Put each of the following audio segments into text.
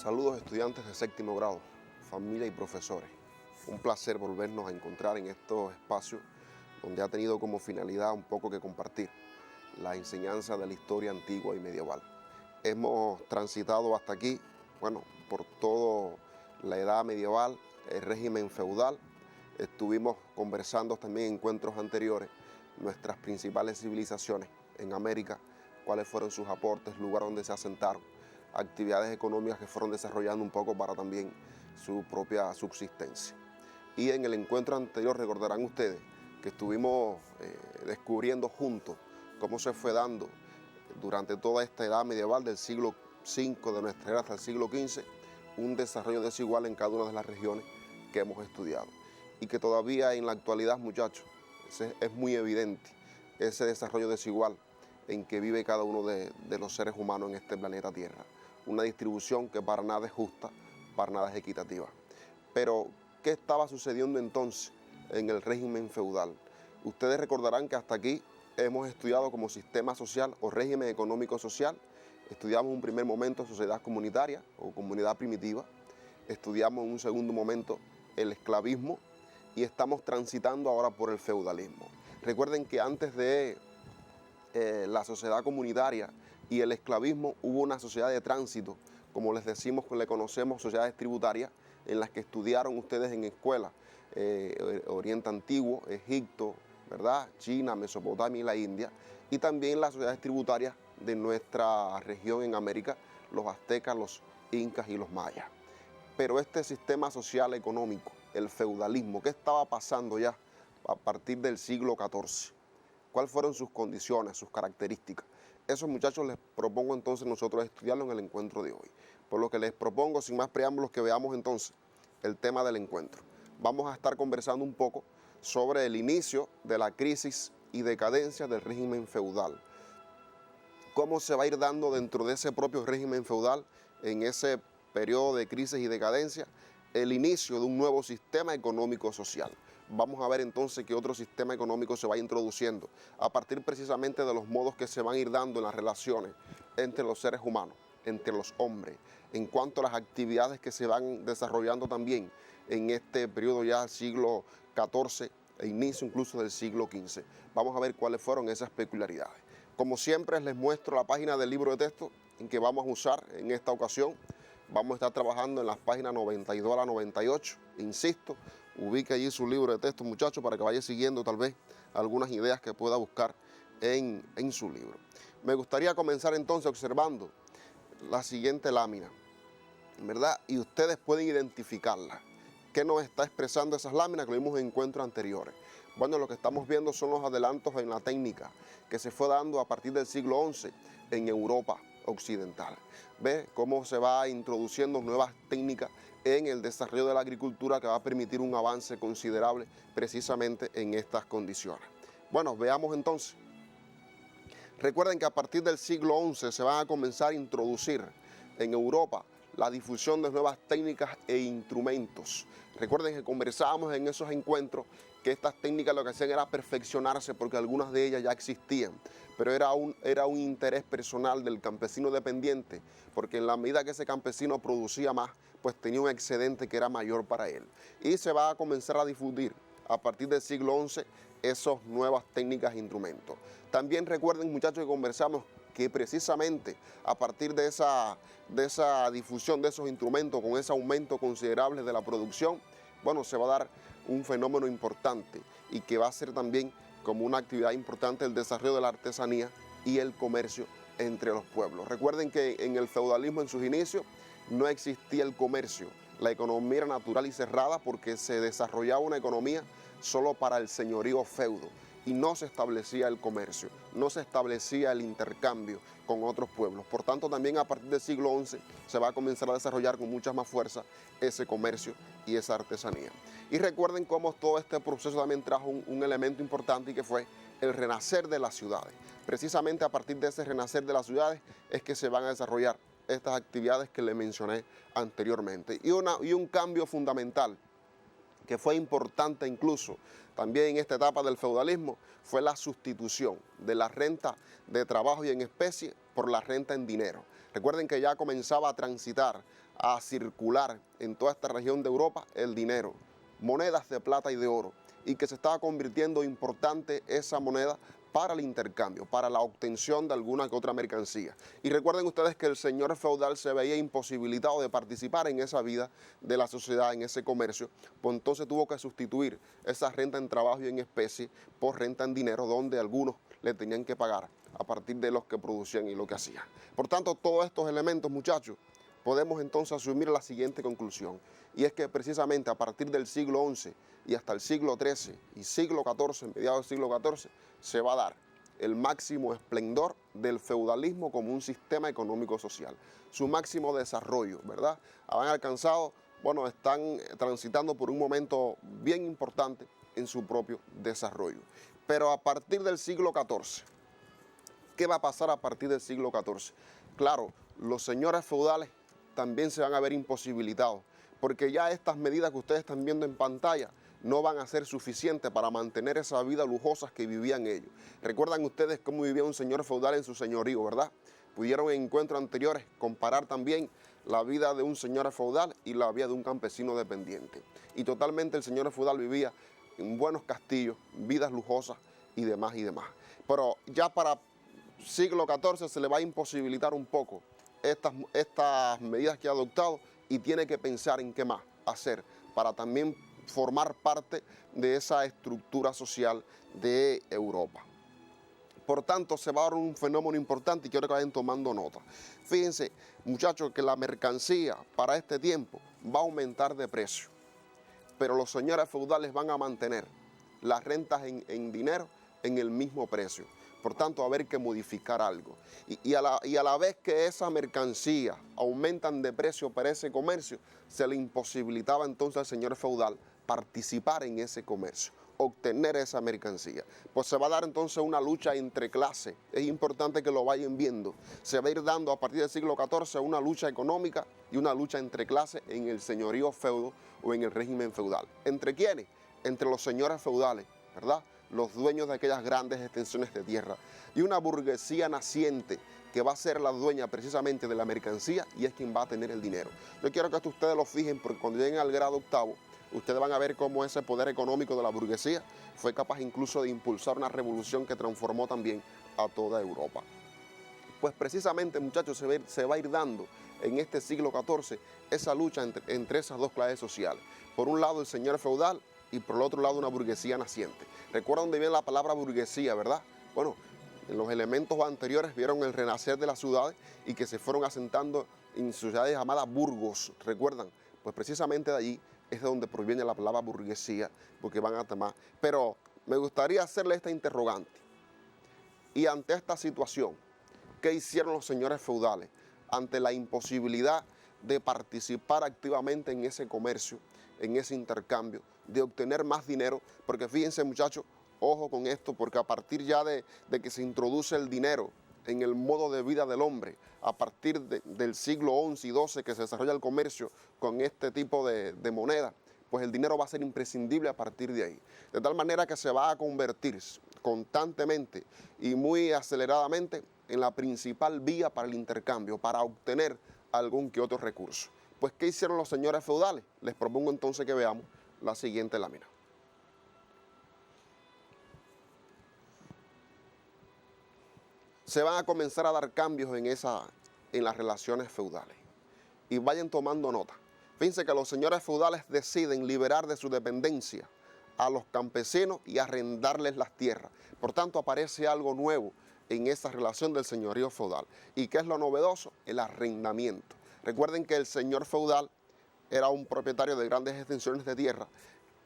Saludos estudiantes de séptimo grado, familia y profesores. Un placer volvernos a encontrar en estos espacios donde ha tenido como finalidad un poco que compartir la enseñanza de la historia antigua y medieval. Hemos transitado hasta aquí, por toda la edad medieval, el régimen feudal. Estuvimos conversando también en encuentros anteriores nuestras principales civilizaciones en América, cuáles fueron sus aportes, lugar donde se asentaron, actividades económicas que fueron desarrollando un poco para también su propia subsistencia. Y en el encuentro anterior recordarán ustedes que estuvimos descubriendo juntos cómo se fue dando durante toda esta edad medieval del siglo V de nuestra era hasta el siglo XV un desarrollo desigual en cada una de las regiones que hemos estudiado. Y que todavía en la actualidad, muchachos, es muy evidente ese desarrollo desigual en que vive cada uno de los seres humanos en este planeta Tierra. Una distribución que para nada es justa, para nada es equitativa. Pero, ¿qué estaba sucediendo entonces en el régimen feudal? Ustedes recordarán que hasta aquí hemos estudiado como sistema social o régimen económico social. Estudiamos en un primer momento sociedad comunitaria o comunidad primitiva. Estudiamos en un segundo momento el esclavismo y estamos transitando ahora por el feudalismo. Recuerden que antes de la sociedad comunitaria y el esclavismo hubo una sociedad de tránsito, como les decimos, que le conocemos, sociedades tributarias, en las que estudiaron ustedes en escuela, Oriente Antiguo, Egipto, ¿verdad? China, Mesopotamia y la India, y también las sociedades tributarias de nuestra región en América, los aztecas, los incas y los mayas. Pero este sistema social económico, el feudalismo, ¿qué estaba pasando ya a partir del siglo XIV? ¿Cuáles fueron sus condiciones, sus características? Esos, muchachos, les propongo entonces nosotros estudiarlo en el encuentro de hoy. Por lo que les propongo, sin más preámbulos, que veamos entonces el tema del encuentro. Vamos a estar conversando un poco sobre el inicio de la crisis y decadencia del régimen feudal. Cómo se va a ir dando dentro de ese propio régimen feudal, en ese periodo de crisis y decadencia, el inicio de un nuevo sistema económico-social. Vamos a ver entonces qué otro sistema económico se va introduciendo a partir precisamente de los modos que se van a ir dando en las relaciones entre los seres humanos, entre los hombres, en cuanto a las actividades que se van desarrollando también en este periodo ya del siglo XIV e inicio incluso del siglo XV. Vamos a ver cuáles fueron esas peculiaridades. Como siempre, les muestro la página del libro de texto en que vamos a usar en esta ocasión. Vamos a estar trabajando en las páginas 92 a la 98, insisto, ubique allí su libro de texto, muchachos, para que vaya siguiendo tal vez algunas ideas que pueda buscar en su libro. Me gustaría comenzar entonces observando la siguiente lámina, ¿verdad? Y ustedes pueden identificarla. ¿Qué nos está expresando esas láminas que vimos en encuentros anteriores? Bueno, lo que estamos viendo son los adelantos en la técnica que se fue dando a partir del siglo XI en Europa occidental. Ve cómo se va introduciendo nuevas técnicas en el desarrollo de la agricultura que va a permitir un avance considerable precisamente en estas condiciones. Bueno, veamos entonces. Recuerden que a partir del siglo XI se van a comenzar a introducir en Europa la difusión de nuevas técnicas e instrumentos. Recuerden que conversábamos en esos encuentros que estas técnicas lo que hacían era perfeccionarse porque algunas de ellas ya existían, pero era un interés personal del campesino dependiente, porque en la medida que ese campesino producía más, pues tenía un excedente que era mayor para él. Y se va a comenzar a difundir a partir del siglo XI esas nuevas técnicas e instrumentos. También recuerden, muchachos, que conversamos que precisamente a partir de esa difusión de esos instrumentos, con ese aumento considerable de la producción, bueno, se va a dar un fenómeno importante y que va a ser también como una actividad importante el desarrollo de la artesanía y el comercio entre los pueblos. Recuerden que en el feudalismo en sus inicios no existía el comercio, la economía era natural y cerrada porque se desarrollaba una economía solo para el señorío feudo y no se establecía el comercio, no se establecía el intercambio con otros pueblos. Por tanto, también a partir del siglo XI se va a comenzar a desarrollar con mucha más fuerza ese comercio y esa artesanía. Y recuerden cómo todo este proceso también trajo un elemento importante y que fue el renacer de las ciudades. Precisamente a partir de ese renacer de las ciudades es que se van a desarrollar estas actividades que les mencioné anteriormente. Y un cambio fundamental que fue importante incluso también en esta etapa del feudalismo, fue la sustitución de la renta de trabajo y en especie por la renta en dinero. Recuerden que ya comenzaba a transitar a circular en toda esta región de Europa el dinero, monedas de plata y de oro, y que se estaba convirtiendo importante esa moneda para el intercambio, para la obtención de alguna que otra mercancía. Y recuerden ustedes que el señor feudal se veía imposibilitado de participar en esa vida de la sociedad, en ese comercio, pues entonces tuvo que sustituir esa renta en trabajo y en especie por renta en dinero, donde algunos le tenían que pagar a partir de los que producían y lo que hacían. Por tanto, todos estos elementos, muchachos, podemos entonces asumir la siguiente conclusión, y es que precisamente a partir del siglo XI y hasta el siglo XIII y siglo XIV, mediados del siglo XIV, se va a dar el máximo esplendor del feudalismo como un sistema económico-social, su máximo desarrollo, ¿verdad? Han alcanzado, bueno, están transitando por un momento bien importante en su propio desarrollo. Pero a partir del siglo XIV, ¿qué va a pasar a partir del siglo XIV? Claro, los señores feudales también se van a ver imposibilitados, porque ya estas medidas que ustedes están viendo en pantalla no van a ser suficientes para mantener esa vida lujosa que vivían ellos. Recuerdan ustedes cómo vivía un señor feudal en su señorío, ¿verdad? Pudieron en encuentros anteriores comparar también la vida de un señor feudal y la vida de un campesino dependiente. Y totalmente el señor feudal vivía en buenos castillos, vidas lujosas y demás y demás. Pero ya para siglo XIV se le va a imposibilitar un poco estas medidas que ha adoptado y tiene que pensar en qué más hacer para también formar parte de esa estructura social de Europa. Por tanto, se va a dar un fenómeno importante y quiero que vayan tomando nota. Fíjense, muchachos, que la mercancía para este tiempo va a aumentar de precio, pero los señores feudales van a mantener las rentas en dinero en el mismo precio. Por tanto, va a haber que modificar algo. Y a la vez que esa mercancía aumentan de precio para ese comercio, se le imposibilitaba entonces al señor feudal participar en ese comercio, obtener esa mercancía. Pues se va a dar entonces una lucha entre clases. Es importante que lo vayan viendo. Se va a ir dando a partir del siglo XIV una lucha económica y una lucha entre clases en el señorío feudo o en el régimen feudal. ¿Entre quiénes? Entre los señores feudales, ¿verdad?, los dueños de aquellas grandes extensiones de tierra, y una burguesía naciente que va a ser la dueña precisamente de la mercancía y es quien va a tener el dinero. Yo quiero que esto ustedes lo fijen porque cuando lleguen al grado octavo, ustedes van a ver cómo ese poder económico de la burguesía fue capaz incluso de impulsar una revolución que transformó también a toda Europa. Pues precisamente, muchachos, se va a ir dando en este siglo XIV esa lucha entre esas dos clases sociales. Por un lado el señor feudal y por el otro lado una burguesía naciente. Recuerdan dónde viene la palabra burguesía, ¿verdad? Bueno, en los elementos anteriores vieron el renacer de las ciudades y que se fueron asentando en ciudades llamadas burgos, ¿recuerdan? Pues precisamente de allí es de donde proviene la palabra burguesía, porque van a tomar. Pero me gustaría hacerle esta interrogante. Y ante esta situación, ¿qué hicieron los señores feudales ante la imposibilidad de participar activamente en ese comercio, en ese intercambio, de obtener más dinero? Porque fíjense, muchachos, ojo con esto, porque a partir ya de que se introduce el dinero en el modo de vida del hombre, a partir del siglo XI y XII que se desarrolla el comercio con este tipo de moneda, pues el dinero va a ser imprescindible a partir de ahí. De tal manera que se va a convertir constantemente y muy aceleradamente en la principal vía para el intercambio, para obtener algún que otro recurso. Pues, ¿qué hicieron los señores feudales? Les propongo entonces que veamos la siguiente lámina. Se van a comenzar a dar cambios en las relaciones feudales. Y vayan tomando nota. Fíjense que los señores feudales deciden liberar de su dependencia a los campesinos y arrendarles las tierras. Por tanto, aparece algo nuevo en esa relación del señorío feudal. ¿Y qué es lo novedoso? El arrendamiento. Recuerden que el señor feudal era un propietario de grandes extensiones de tierra,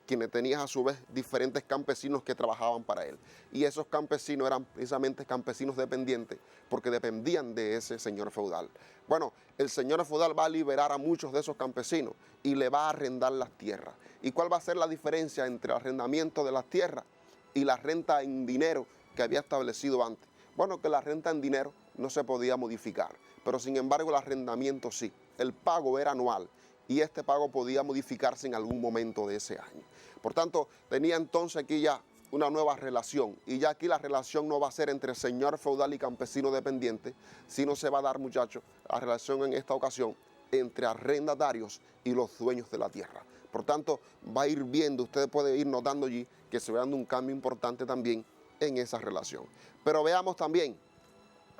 quienes tenían a su vez diferentes campesinos que trabajaban para él. Y esos campesinos eran precisamente campesinos dependientes porque dependían de ese señor feudal. Bueno, el señor feudal va a liberar a muchos de esos campesinos y le va a arrendar las tierras. ¿Y cuál va a ser la diferencia entre el arrendamiento de las tierras y la renta en dinero que había establecido antes? Bueno, que la renta en dinero no se podía modificar, pero sin embargo el arrendamiento sí. El pago era anual y este pago podía modificarse en algún momento de ese año. Por tanto, tenía entonces aquí ya una nueva relación, y ya aquí la relación no va a ser entre señor feudal y campesino dependiente, sino se va a dar, muchachos, la relación en esta ocasión entre arrendatarios y los dueños de la tierra. Por tanto, va a ir viendo, usted puede ir notando allí que se va dando un cambio importante también en esa relación. Pero veamos también,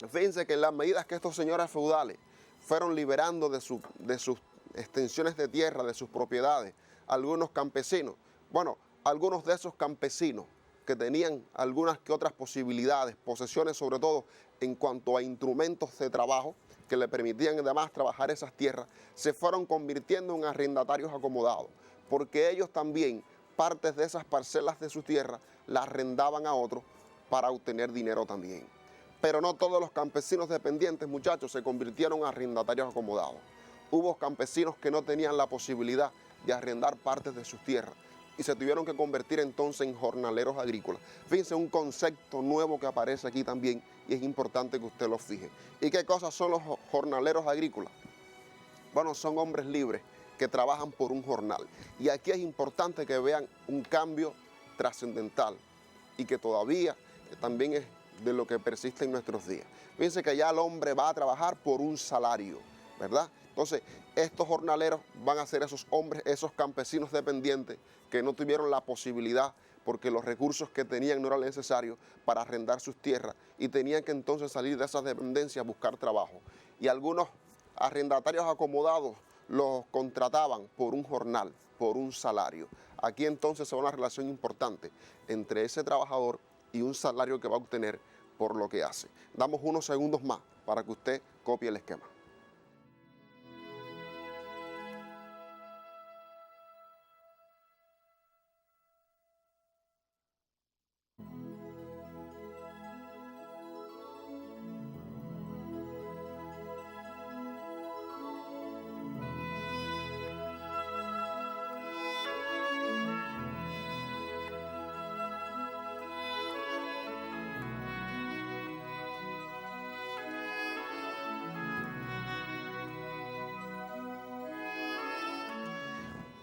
fíjense que en las medidas que estos señores feudales fueron liberando de sus extensiones de tierra, de sus propiedades, algunos campesinos, bueno, algunos de esos campesinos que tenían algunas que otras posibilidades, posesiones sobre todo en cuanto a instrumentos de trabajo que le permitían además trabajar esas tierras, se fueron convirtiendo en arrendatarios acomodados, porque ellos también partes de esas parcelas de su tierra las arrendaban a otros para obtener dinero también. Pero no todos los campesinos dependientes, muchachos, se convirtieron en arrendatarios acomodados. Hubo campesinos que no tenían la posibilidad de arrendar partes de sus tierras y se tuvieron que convertir entonces en jornaleros agrícolas. Fíjense, un concepto nuevo que aparece aquí también y es importante que usted lo fije. ¿Y qué cosas son los jornaleros agrícolas? Bueno, son hombres libres que trabajan por un jornal. Y aquí es importante que vean un cambio trascendental y que todavía también es de lo que persiste en nuestros días. Fíjense que ya el hombre va a trabajar por un salario, ¿verdad? Entonces, estos jornaleros van a ser esos hombres, esos campesinos dependientes que no tuvieron la posibilidad porque los recursos que tenían no eran necesarios para arrendar sus tierras y tenían que entonces salir de esas dependencias a buscar trabajo. Y algunos arrendatarios acomodados los contrataban por un jornal, por un salario. Aquí entonces se va una relación importante entre ese trabajador y un salario que va a obtener por lo que hace. Damos unos segundos más para que usted copie el esquema.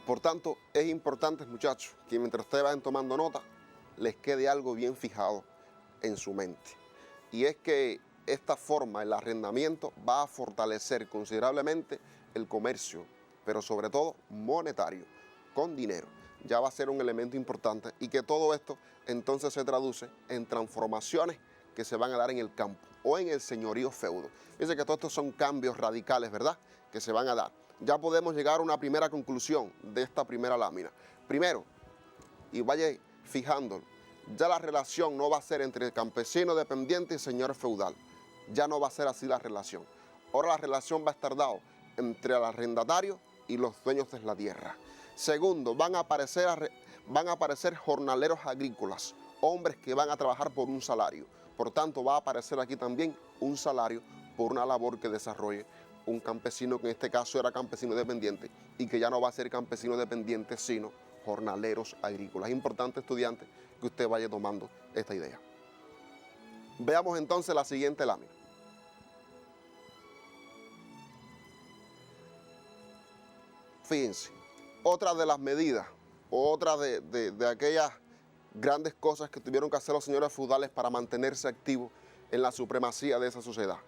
Por tanto, es importante, muchachos, que mientras ustedes vayan tomando nota, les quede algo bien fijado en su mente. Y es que esta forma, el arrendamiento, va a fortalecer considerablemente el comercio, pero sobre todo monetario, con dinero. Ya va a ser un elemento importante y que todo esto entonces se traduce en transformaciones que se van a dar en el campo o en el señorío feudo. Fíjense que todos estos son cambios radicales, ¿verdad?, que se van a dar. Ya podemos llegar a una primera conclusión de esta primera lámina. Primero, y vaya fijándolo, ya la relación no va a ser entre el campesino dependiente y señor feudal. Ya no va a ser así la relación. Ahora la relación va a estar dada entre el arrendatario y los dueños de la tierra. Segundo, van a aparecer jornaleros agrícolas, hombres que van a trabajar por un salario. Por tanto, va a aparecer aquí también un salario por una labor que desarrolle un campesino, que en este caso era campesino dependiente, y que ya no va a ser campesino dependiente, sino jornaleros agrícolas. Es importante, estudiantes, que usted vaya tomando esta idea. Veamos entonces la siguiente lámina. Fíjense, otra de las medidas, otra de aquellas grandes cosas que tuvieron que hacer los señores feudales para mantenerse activos en la supremacía de esa sociedad.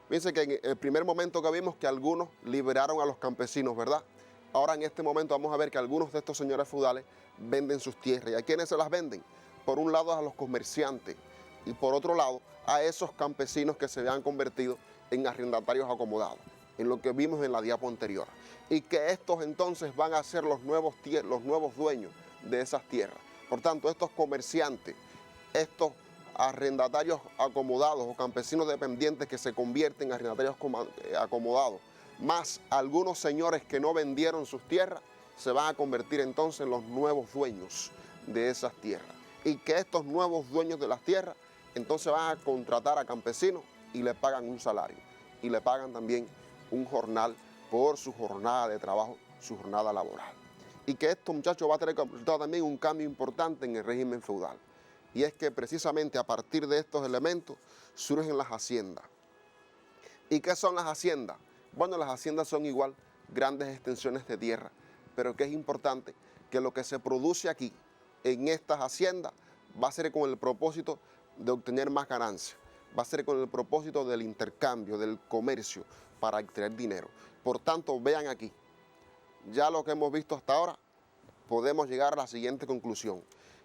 Fíjense que en el primer momento que vimos que algunos liberaron a los campesinos, ¿verdad? Ahora en este momento vamos a ver que algunos de estos señores feudales venden sus tierras. ¿Y a quiénes se las venden? Por un lado a los comerciantes y por otro lado a esos campesinos que se habían convertido en arrendatarios acomodados, en lo que vimos en la diapo anterior. Y que estos entonces van a ser los nuevos dueños de esas tierras. Por tanto, estos comerciantes, estos arrendatarios acomodados o campesinos dependientes que se convierten en arrendatarios acomodados, más algunos señores que no vendieron sus tierras, se van a convertir entonces en los nuevos dueños de esas tierras. Y que estos nuevos dueños de las tierras entonces van a contratar a campesinos y le pagan un salario. Y le pagan también un jornal por su jornada de trabajo, su jornada laboral. Y que esto, muchachos, va a tener como resultado también un cambio importante en el régimen feudal. Y es que precisamente a partir de estos elementos surgen las haciendas. ¿Y qué son las haciendas? Bueno, las haciendas son igual grandes extensiones de tierra, pero que es importante que lo que se produce aquí, en estas haciendas, va a ser con el propósito de obtener más ganancias, va a ser con el propósito del intercambio, del comercio, para obtener dinero. Por tanto, vean aquí, ya lo que hemos visto hasta ahora, podemos llegar a la siguiente conclusión,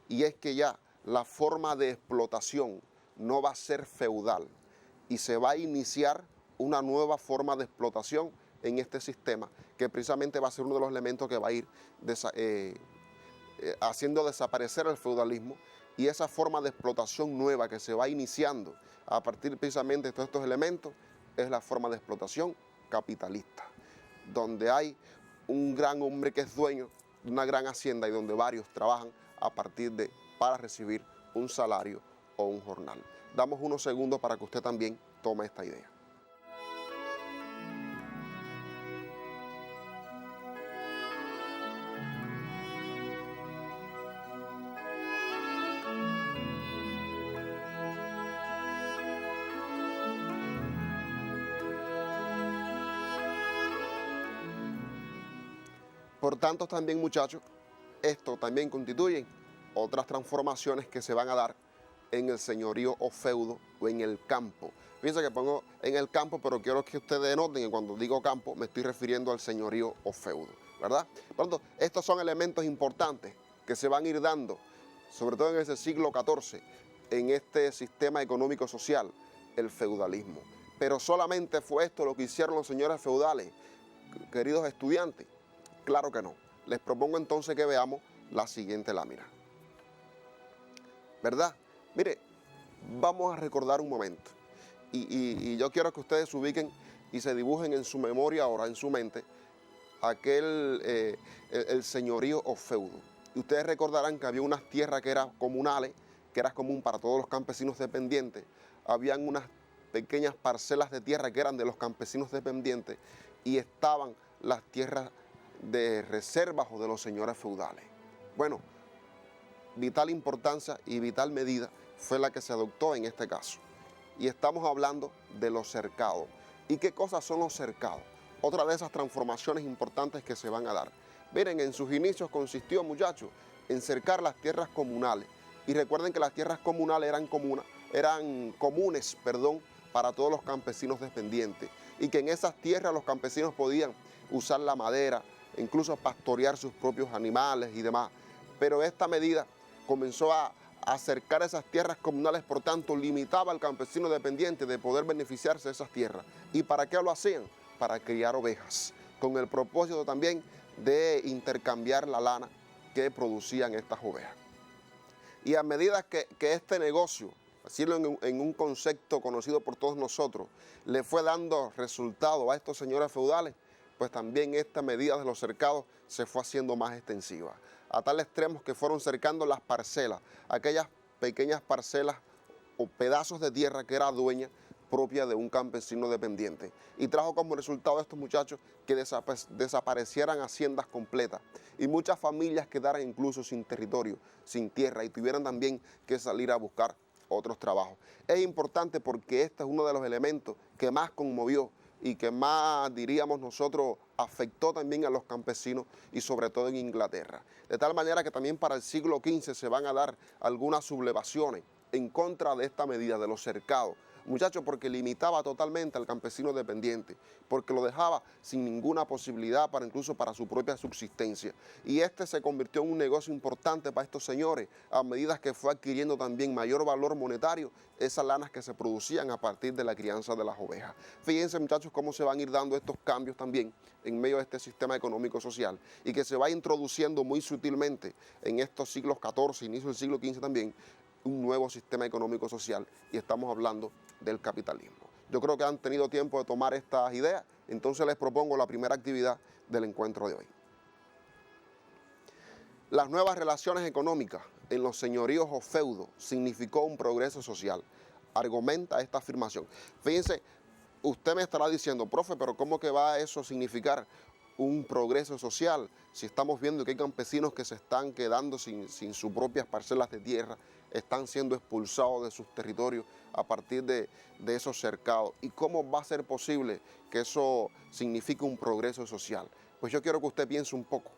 y es que ya la forma de explotación no va a ser feudal y se va a iniciar una nueva forma de explotación en este sistema, que precisamente va a ser uno de los elementos que va a ir haciendo desaparecer el feudalismo, y esa forma de explotación nueva que se va iniciando a partir precisamente de todos estos elementos es la forma de explotación capitalista, donde hay un gran hombre que es dueño de una gran hacienda y donde varios trabajan para recibir un salario o un jornal. Damos unos segundos para que usted también tome esta idea. Por tanto, también, muchachos, esto también constituye otras transformaciones que se van a dar en el señorío o feudo o en el campo. Fíjense que pongo en el campo, pero quiero que ustedes noten que cuando digo campo me estoy refiriendo al señorío o feudo, ¿verdad? Por lo tanto, estos son elementos importantes que se van a ir dando, sobre todo en ese siglo XIV, en este sistema económico-social, el feudalismo. Pero solamente fue esto lo que hicieron los señores feudales, queridos estudiantes. Claro que no. Les propongo entonces que veamos la siguiente lámina. ¿Verdad? Mire, vamos a recordar un momento. Y yo quiero que ustedes se ubiquen y se dibujen en su memoria ahora, en su mente, el señorío o feudo. Y ustedes recordarán que había unas tierras que eran comunales, que era común para todos los campesinos dependientes. Habían unas pequeñas parcelas de tierra que eran de los campesinos dependientes y estaban las tierras de reservas o de los señores feudales. Bueno, vital importancia y vital medida fue la que se adoptó en este caso. Y estamos hablando de los cercados. ¿Y qué cosas son los cercados? Otra de esas transformaciones importantes que se van a dar. Miren, en sus inicios consistió, muchachos, en cercar las tierras comunales. Y recuerden que las tierras comunales eran comunes para todos los campesinos dependientes. Y que en esas tierras los campesinos podían usar la madera, incluso pastorear sus propios animales y demás. Pero esta medida comenzó a acercar esas tierras comunales, por tanto, limitaba al campesino dependiente de poder beneficiarse de esas tierras. ¿Y para qué lo hacían? Para criar ovejas, con el propósito también de intercambiar la lana que producían estas ovejas. Y a medida que este negocio, decirlo en un concepto conocido por todos nosotros, le fue dando resultado a estos señores feudales, pues también esta medida de los cercados se fue haciendo más extensiva, a tal extremo que fueron cercando las parcelas, aquellas pequeñas parcelas o pedazos de tierra que era dueña propia de un campesino dependiente. Y trajo como resultado a estos muchachos que desaparecieran haciendas completas y muchas familias quedaran incluso sin territorio, sin tierra, y tuvieran también que salir a buscar otros trabajos. Es importante porque este es uno de los elementos que más conmovió y que más, diríamos nosotros, afectó también a los campesinos y sobre todo en Inglaterra. De tal manera que también para el siglo XV se van a dar algunas sublevaciones en contra de esta medida de los cercados. Muchachos, porque limitaba totalmente al campesino dependiente, porque lo dejaba sin ninguna posibilidad incluso para su propia subsistencia. Y este se convirtió en un negocio importante para estos señores, a medida que fue adquiriendo también mayor valor monetario esas lanas que se producían a partir de la crianza de las ovejas. Fíjense, muchachos, cómo se van a ir dando estos cambios también en medio de este sistema económico-social y que se va introduciendo muy sutilmente en estos siglos XIV, inicio del siglo XV también, un nuevo sistema económico-social, y estamos hablando del capitalismo. Yo creo que han tenido tiempo de tomar estas ideas, entonces les propongo la primera actividad del encuentro de hoy. Las nuevas relaciones económicas en los señoríos o feudos significó un progreso social. Argumenta esta afirmación. Fíjense, usted me estará diciendo, profe, pero ¿cómo que va eso a significar un progreso social si estamos viendo que hay campesinos que se están quedando sin sus propias parcelas de tierra, están siendo expulsados de sus territorios a partir de esos cercados? ¿Y cómo va a ser posible que eso signifique un progreso social? Pues yo quiero que usted piense un poco,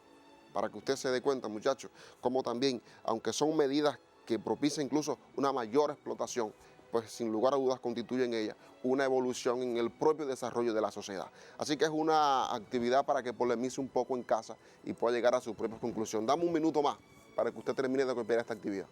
para que usted se dé cuenta, muchachos, cómo también, aunque son medidas que propician incluso una mayor explotación, pues sin lugar a dudas constituyen ellas una evolución en el propio desarrollo de la sociedad. Así que es una actividad para que polemice un poco en casa y pueda llegar a su propia conclusión. Dame un minuto más para que usted termine de copiar esta actividad.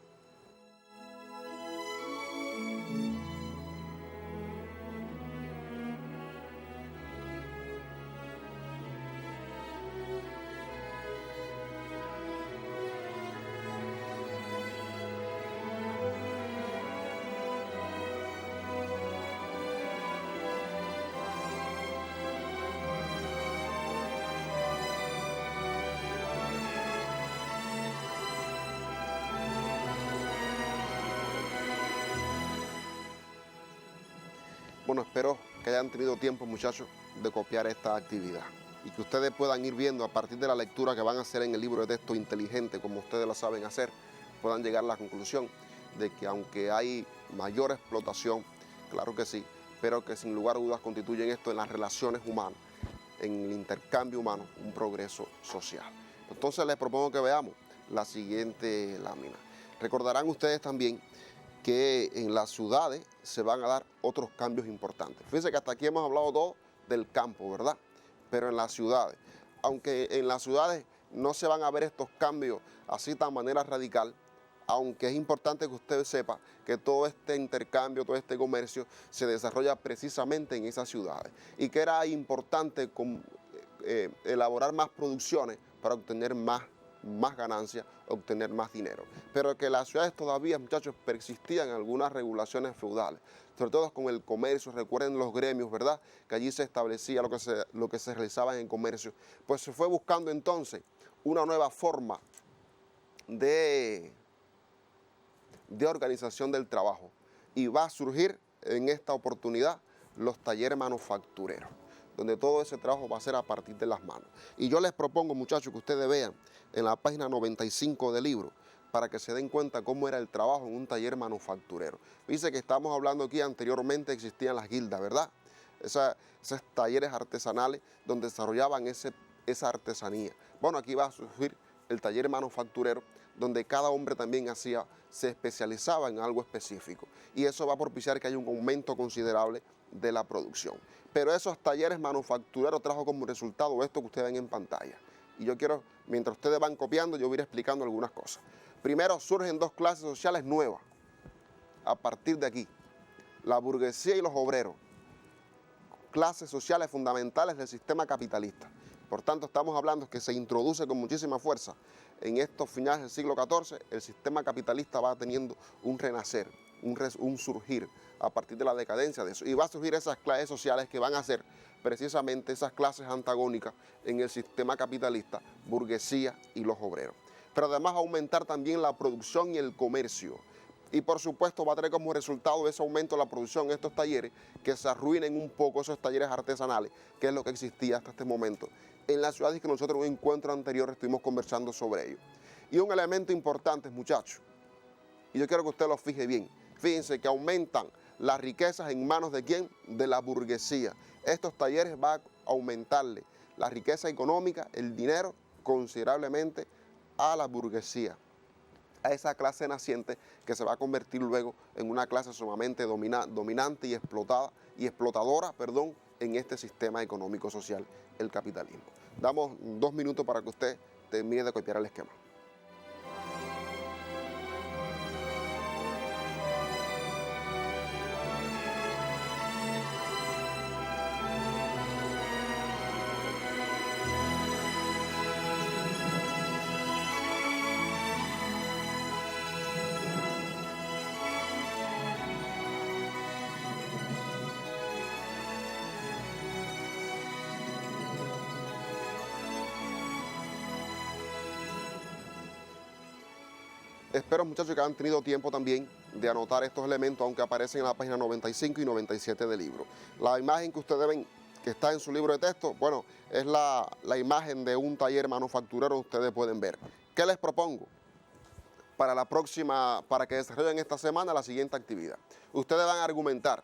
Bueno, espero que hayan tenido tiempo, muchachos, de copiar esta actividad y que ustedes puedan ir viendo a partir de la lectura que van a hacer en el libro de texto inteligente, como ustedes lo saben hacer, puedan llegar a la conclusión de que aunque hay mayor explotación, claro que sí, pero que sin lugar a dudas constituyen esto en las relaciones humanas, en el intercambio humano, un progreso social. Entonces les propongo que veamos la siguiente lámina. Recordarán ustedes también que en las ciudades se van a dar otros cambios importantes. Fíjense que hasta aquí hemos hablado todo del campo, ¿verdad? Pero en las ciudades, aunque en las ciudades no se van a ver estos cambios así de manera radical, aunque es importante que usted sepa que todo este intercambio, todo este comercio se desarrolla precisamente en esas ciudades y que era importante elaborar más producciones para obtener más ganancias, obtener más dinero. Pero que las ciudades todavía, muchachos, persistían algunas regulaciones feudales, sobre todo con el comercio. Recuerden los gremios, ¿verdad? Que allí se establecía lo que se realizaba en comercio. Pues se fue buscando entonces una nueva forma de organización del trabajo y va a surgir en esta oportunidad los talleres manufactureros, donde todo ese trabajo va a ser a partir de las manos. Y yo les propongo, muchachos, que ustedes vean en la página 95 del libro, para que se den cuenta cómo era el trabajo en un taller manufacturero. Dice que estamos hablando aquí, anteriormente existían las guildas, ¿verdad? Esos talleres artesanales donde desarrollaban esa artesanía. Bueno, aquí va a surgir el taller manufacturero, donde cada hombre también se especializaba en algo específico. Y eso va a propiciar que haya un aumento considerable de la producción. Pero esos talleres manufactureros trajo como resultado esto que ustedes ven en pantalla. Y yo quiero, mientras ustedes van copiando, yo voy a ir explicando algunas cosas. Primero, surgen dos clases sociales nuevas a partir de aquí. La burguesía y los obreros. Clases sociales fundamentales del sistema capitalista. Por tanto, estamos hablando que se introduce con muchísima fuerza en estos finales del siglo XIV, el sistema capitalista va teniendo un renacer, un surgir a partir de la decadencia de eso. Y va a surgir esas clases sociales que van a ser precisamente esas clases antagónicas en el sistema capitalista, burguesía y los obreros. Pero además va a aumentar también la producción y el comercio. Y por supuesto va a tener como resultado ese aumento de la producción en estos talleres, que se arruinen un poco esos talleres artesanales, que es lo que existía hasta este momento en las ciudades, que nosotros en un encuentro anterior estuvimos conversando sobre ello. Y un elemento importante, muchachos, y yo quiero que usted lo fije bien, fíjense que aumentan las riquezas en manos de ¿quién? De la burguesía. Estos talleres van a aumentarle la riqueza económica, el dinero, considerablemente a la burguesía, a esa clase naciente que se va a convertir luego en una clase sumamente dominante y explotadora, en este sistema económico-social, el capitalismo. Damos 2 minutos para que usted termine de copiar el esquema. Espero, muchachos, que han tenido tiempo también de anotar estos elementos, aunque aparecen en la página 95 y 97 del libro. La imagen que ustedes ven, que está en su libro de texto, bueno, es la imagen de un taller manufacturero, ustedes pueden ver. ¿Qué les propongo? Para la próxima, para que desarrollen esta semana la siguiente actividad. Ustedes van a argumentar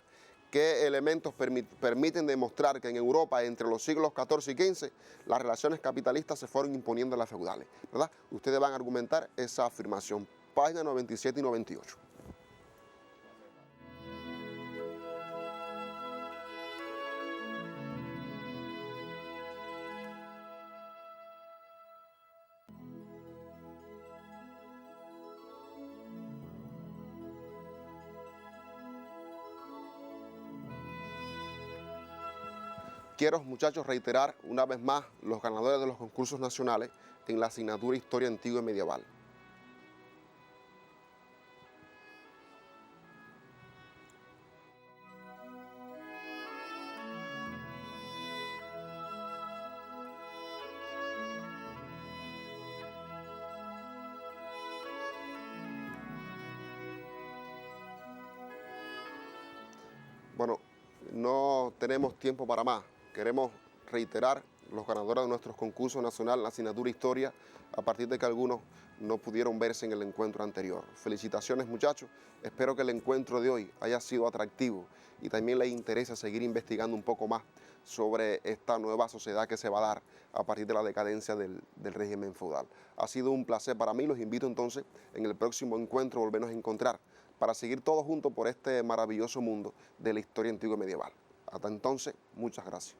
qué elementos permiten demostrar que en Europa, entre los siglos XIV y XV, las relaciones capitalistas se fueron imponiendo a las feudales, ¿verdad? Ustedes van a argumentar esa afirmación. Página 97 y 98. Quiero, muchachos, reiterar una vez más los ganadores de los concursos nacionales en la asignatura Historia Antigua y Medieval. Bueno, no tenemos tiempo para más. Queremos reiterar los ganadores de nuestros concursos nacionales en la asignatura Historia, a partir de que algunos no pudieron verse en el encuentro anterior. Felicitaciones, muchachos. Espero que el encuentro de hoy haya sido atractivo y también les interese seguir investigando un poco más sobre esta nueva sociedad que se va a dar a partir de la decadencia del régimen feudal. Ha sido un placer para mí. Los invito entonces en el próximo encuentro a volvernos a encontrar para seguir todos juntos por este maravilloso mundo de la historia antigua y medieval. Hasta entonces, muchas gracias.